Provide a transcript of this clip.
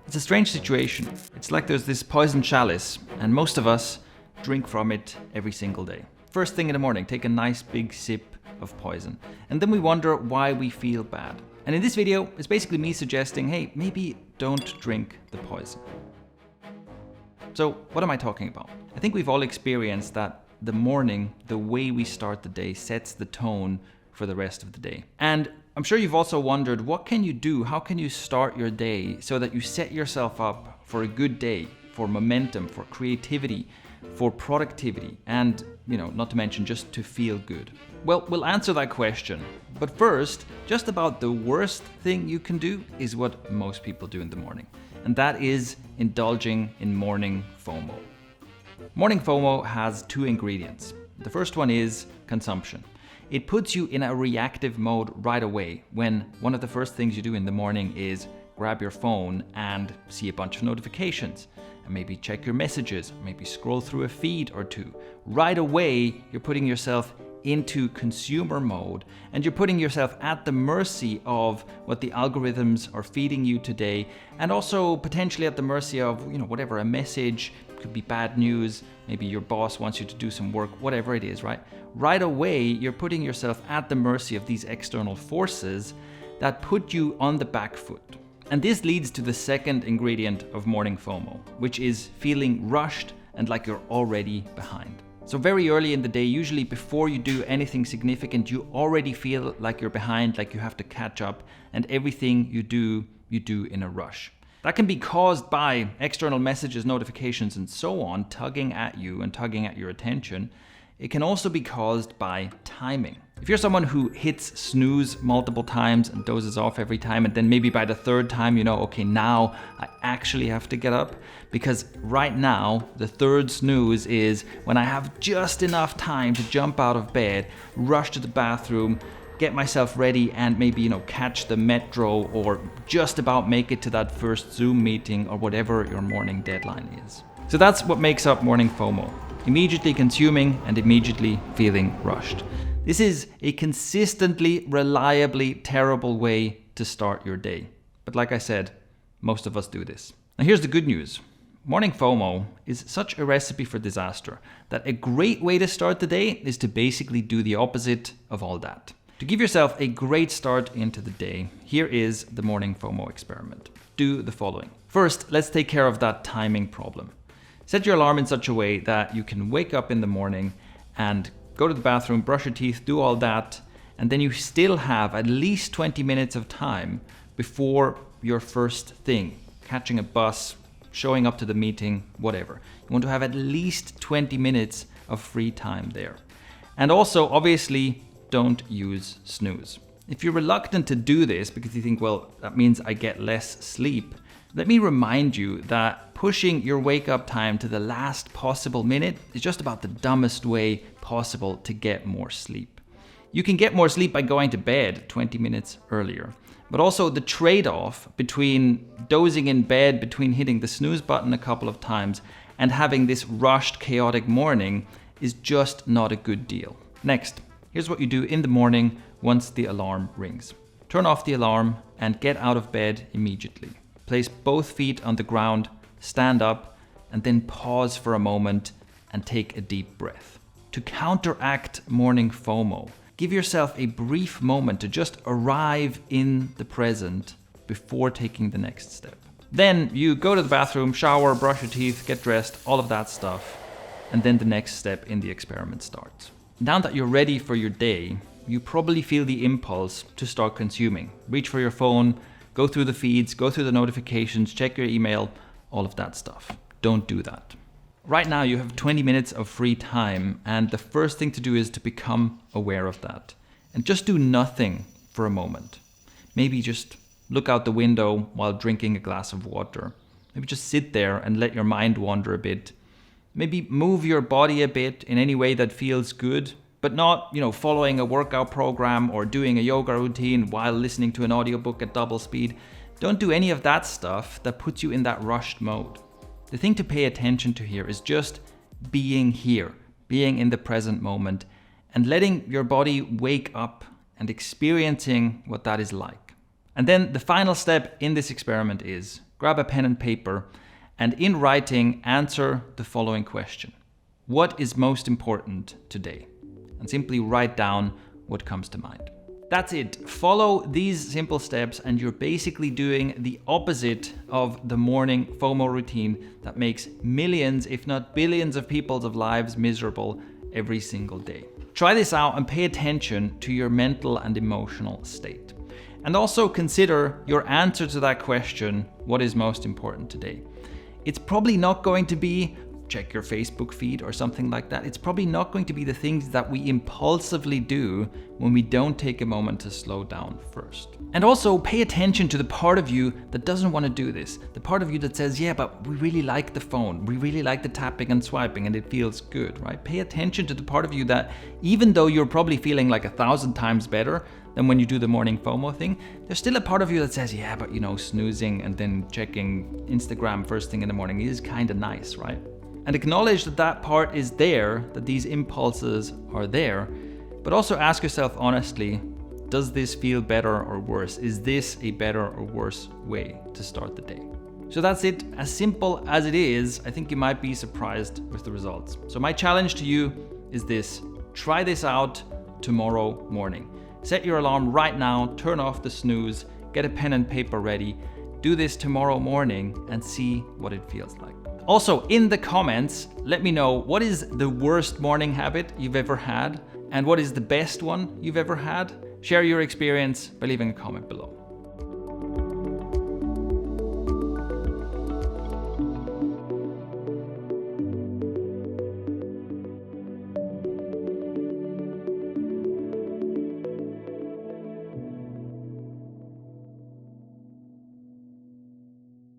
It's a strange situation. It's like there's this poison chalice, and most of us drink from it every single day. First thing in the morning, take a nice big sip of poison. And then we wonder why we feel bad. And in this video, it's basically me suggesting, hey, maybe don't drink the poison. So what am I talking about? I think we've all experienced that the morning, the way we start the day, sets the tone for the rest of the day. And I'm sure you've also wondered, what can you do? How can you start your day so that you set yourself up for a good day, for momentum, for creativity, for productivity, and, not to mention just to feel good? Well, we'll answer that question. But first, just about the worst thing you can do is what most people do in the morning. And that is indulging in morning FOMO. Morning FOMO has two ingredients. The first one is consumption. It puts you in a reactive mode right away when one of the first things you do in the morning is grab your phone and see a bunch of notifications, and maybe check your messages, maybe scroll through a feed or two. Right away, you're putting yourself into consumer mode, and you're putting yourself at the mercy of what the algorithms are feeding you today, and also potentially at the mercy of, whatever, a message, could be bad news, maybe your boss wants you to do some work, whatever it is, right? Right away, you're putting yourself at the mercy of these external forces that put you on the back foot. And this leads to the second ingredient of morning FOMO, which is feeling rushed and like you're already behind. So very early in the day, usually before you do anything significant, you already feel like you're behind, like you have to catch up, and everything you do in a rush. That can be caused by external messages, notifications, and so on, tugging at you and tugging at your attention. It can also be caused by timing. If you're someone who hits snooze multiple times and dozes off every time, and then maybe by the third time, okay, now I actually have to get up, because right now, the third snooze is when I have just enough time to jump out of bed, rush to the bathroom, get myself ready, and maybe, catch the metro or just about make it to that first Zoom meeting or whatever your morning deadline is. So that's what makes up morning FOMO. Immediately consuming and immediately feeling rushed. This is a consistently, reliably terrible way to start your day. But like I said, most of us do this. Now here's the good news. Morning FOMO is such a recipe for disaster that a great way to start the day is to basically do the opposite of all that. To give yourself a great start into the day, here is the morning FOMO experiment. Do the following. First, let's take care of that timing problem. Set your alarm in such a way that you can wake up in the morning and go to the bathroom, brush your teeth, do all that, and then you still have at least 20 minutes of time before your first thing, catching a bus, showing up to the meeting, whatever. You want to have at least 20 minutes of free time there. And also, obviously, don't use snooze. If you're reluctant to do this because you think, well, that means I get less sleep, let me remind you that pushing your wake up time to the last possible minute is just about the dumbest way possible to get more sleep. You can get more sleep by going to bed 20 minutes earlier, but also the trade-off between dozing in bed, between hitting the snooze button a couple of times and having this rushed, chaotic morning is just not a good deal. Next, here's what you do in the morning once the alarm rings. Turn off the alarm and get out of bed immediately. Place both feet on the ground, stand up, and then pause for a moment and take a deep breath. To counteract morning FOMO, give yourself a brief moment to just arrive in the present before taking the next step. Then you go to the bathroom, shower, brush your teeth, get dressed, all of that stuff, and then the next step in the experiment starts. Now that you're ready for your day, you probably feel the impulse to start consuming. Reach for your phone, go through the feeds, go through the notifications, check your email, all of that stuff. Don't do that. Right now you have 20 minutes of free time, and the first thing to do is to become aware of that. And just do nothing for a moment. Maybe just look out the window while drinking a glass of water. Maybe just sit there and let your mind wander a bit. Maybe move your body a bit in any way that feels good, but not, following a workout program or doing a yoga routine while listening to an audiobook at double speed. Don't do any of that stuff that puts you in that rushed mode. The thing to pay attention to here is just being here, being in the present moment, and letting your body wake up and experiencing what that is like. And then the final step in this experiment is grab a pen and paper, and in writing, answer the following question. What is most important today? And simply write down what comes to mind. That's it. Follow these simple steps and you're basically doing the opposite of the morning FOMO routine that makes millions, if not billions of people's lives miserable every single day. Try this out and pay attention to your mental and emotional state. And also consider your answer to that question, what is most important today? It's probably not going to be check your Facebook feed or something like that. It's probably not going to be the things that we impulsively do when we don't take a moment to slow down first. And also pay attention to the part of you that doesn't want to do this. The part of you that says, yeah, but we really like the phone. We really like the tapping and swiping and it feels good, right? Pay attention to the part of you that even though you're probably feeling like 1,000 times better than when you do the morning FOMO thing, there's still a part of you that says, yeah, but snoozing and then checking Instagram first thing in the morning is kind of nice, right? And acknowledge that that part is there, that these impulses are there, but also ask yourself honestly, does this feel better or worse? Is this a better or worse way to start the day? So that's it. As simple as it is, I think you might be surprised with the results. So my challenge to you is this: try this out tomorrow morning. Set your alarm right now, turn off the snooze, get a pen and paper ready, do this tomorrow morning and see what it feels like. Also, in the comments, let me know what is the worst morning habit you've ever had and what is the best one you've ever had. Share your experience by leaving a comment below.